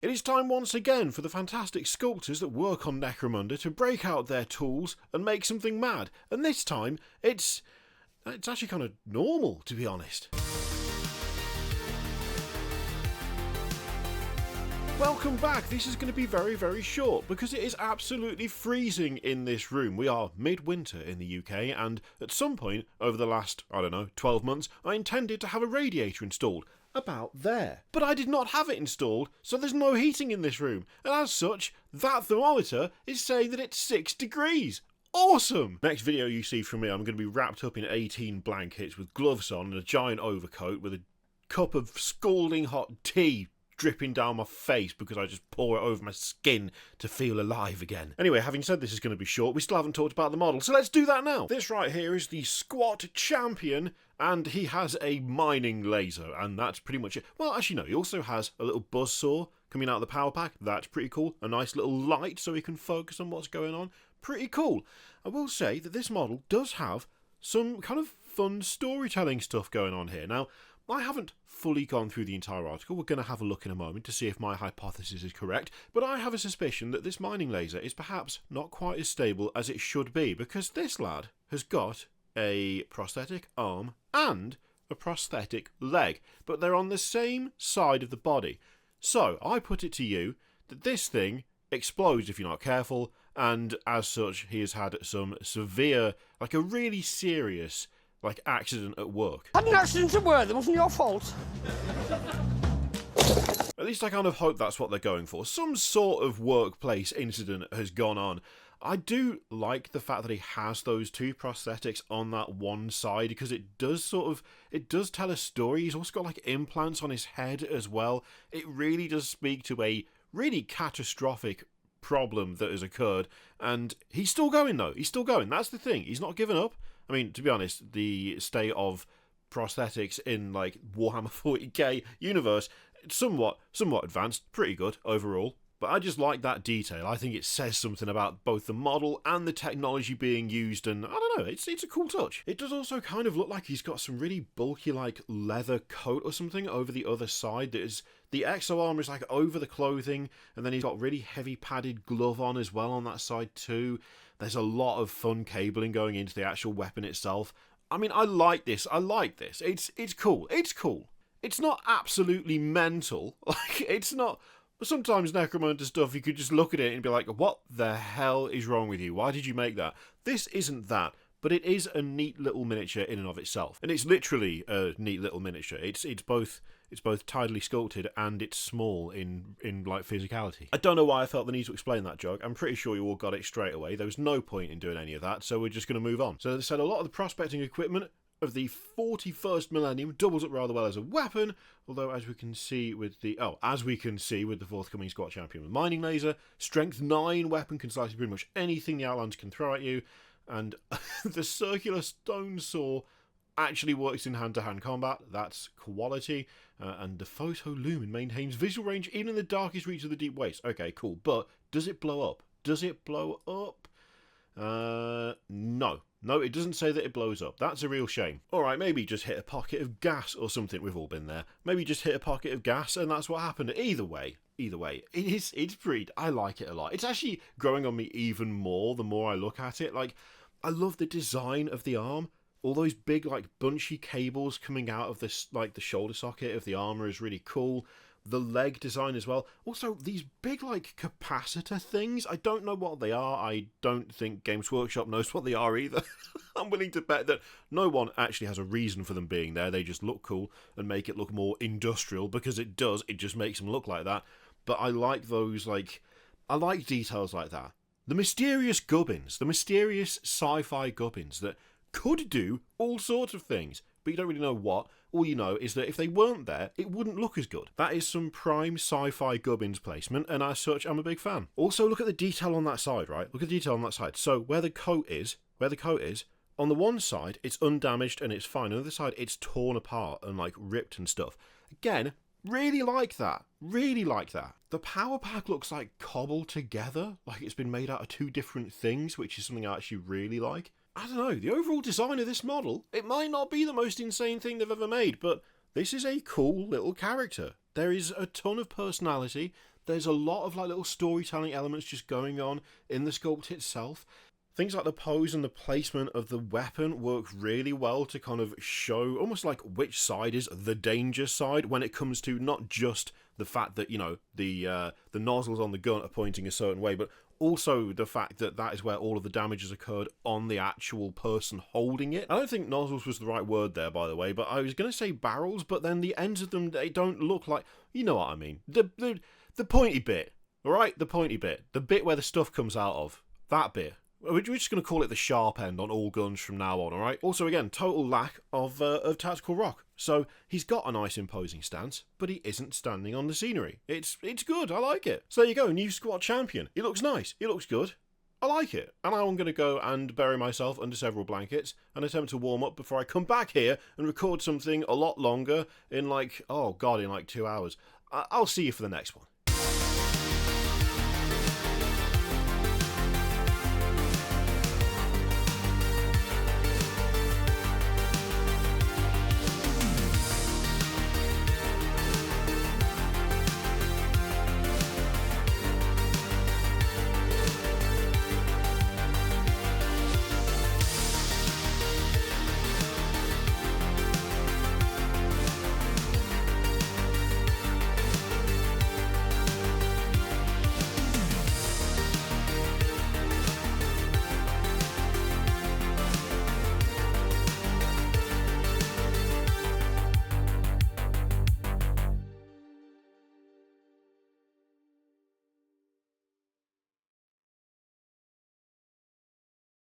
It is time once again for the fantastic sculptors that work on Necromunda to break out their tools and make something mad, and this time it's actually kind of normal, to be honest. Welcome back. This is going to be very, very short because it is absolutely freezing in this room. We are midwinter in the UK, and at some point over the last, 12 months, I intended to have a radiator installed. About there. But I did not have it installed, so there's no heating in this room, and as such, that thermometer is saying that it's 6 degrees. Awesome! Next video you see from me, I'm going to be wrapped up in 18 blankets with gloves on and a giant overcoat with a cup of scalding hot tea dripping down my face because I just pour it over my skin to feel alive again. Anyway, having said this is going to be short, we still haven't talked about the model, so let's do that now. This right here is the Squat Champion, and he has a mining laser, and that's pretty much it. Well, actually no, he also has a little buzzsaw coming out of the power pack. That's pretty cool. A nice little light so he can focus on what's going on. Pretty cool. I will say that this model does have some kind of fun storytelling stuff going on here. Now, I haven't fully gone through the entire article. We're going to have a look in a moment to see if my hypothesis is correct, but I have a suspicion that this mining laser is perhaps not quite as stable as it should be, because this lad has got a prosthetic arm and a prosthetic leg, but they're on the same side of the body. So I put it to you that this thing explodes if you're not careful, and as such he has had some severe, like a really serious accident at work. Had an accident at work, that wasn't your fault. At least I kind of hope that's what they're going for. Some sort of workplace incident has gone on. I do like the fact that he has those two prosthetics on that one side, because it does tell a story. He's also got implants on his head as well. It really does speak to a really catastrophic problem that has occurred, and he's still going though. He's still going. That's the thing. He's not given up. I mean, to be honest, the state of prosthetics in Warhammer 40k universe, somewhat advanced, pretty good overall. But I just like that detail. I think it says something about both the model and the technology being used, and I don't know, it's a cool touch. It does also kind of look like he's got some really bulky leather coat or something over the other side. The exo armor is over the clothing, and then he's got really heavy padded glove on as well on that side too. There's a lot of fun cabling going into the actual weapon itself. I mean, I like this. It's cool. It's cool. It's not absolutely mental. It's not. Sometimes Necromunda stuff, you could just look at it and be like, what the hell is wrong with you? Why did you make that? This isn't that, but it is a neat little miniature in and of itself. And it's literally a neat little miniature. It's both tidily sculpted and it's small in physicality. I don't know why I felt the need to explain that joke. I'm pretty sure you all got it straight away. There was no point in doing any of that, so we're just going to move on. So they said a lot of the prospecting equipment of the 41st millennium doubles up rather well as a weapon, although as we can see with the forthcoming Squat Champion with mining laser, strength 9 weapon can slice pretty much anything the Outlanders can throw at you, and the circular stone saw actually works in hand-to-hand combat. That's quality. And the photo lumen maintains visual range even in the darkest reach of the deep waste. Okay, cool, but does it blow up? Does it blow up? No, it doesn't say that it blows up. That's a real shame. Alright, maybe just hit a pocket of gas or something. We've all been there. Maybe just hit a pocket of gas and that's what happened. Either way, it's pretty. I like it a lot. It's actually growing on me even more the more I look at it. I love the design of the arm. All those big, bunchy cables coming out of this, the shoulder socket of the armor is really cool. The leg design as well. Also, these big, capacitor things. I don't know what they are. I don't think Games Workshop knows what they are either. I'm willing to bet that no one actually has a reason for them being there. They just look cool and make it look more industrial, because it does. It just makes them look like that. But I like those, I like details like that. The mysterious gubbins. The mysterious sci-fi gubbins that could do all sorts of things, but you don't really know what. All you know is that if they weren't there, it wouldn't look as good. That is some prime sci-fi gubbins placement, and as such, I'm a big fan. Also, look at the detail on that side, right? Look at the detail on that side. So, where the coat is, on the one side, it's undamaged and it's fine. On the other side, it's torn apart and, ripped and stuff. Again, really like that. Really like that. The power pack looks cobbled together, like it's been made out of two different things, which is something I actually really like. I don't know, the overall design of this model, it might not be the most insane thing they've ever made, but this is a cool little character. There is a ton of personality, There's a lot of like little storytelling elements just going on in the sculpt itself. Things like the pose and the placement of the weapon work really well to kind of show almost like which side is the danger side when it comes to not just the fact that, you know, the nozzles on the gun are pointing a certain way, but also the fact that that is where all of the damage has occurred on the actual person holding it. I don't think nozzles was the right word there, by the way, but I was going to say barrels, but then the ends of them, they don't look like, you know what I mean. The pointy bit, alright? The pointy bit. The bit where the stuff comes out of. That bit. We're just going to call it the sharp end on all guns from now on, alright? Also, again, total lack of tactical rock. So, he's got a nice imposing stance, but he isn't standing on the scenery. It's good, I like it. So there you go, new squad champion. He looks nice, he looks good. I like it. And now I'm going to go and bury myself under several blankets and attempt to warm up before I come back here and record something a lot longer in like, oh god, in like 2 hours. I'll see you for the next one.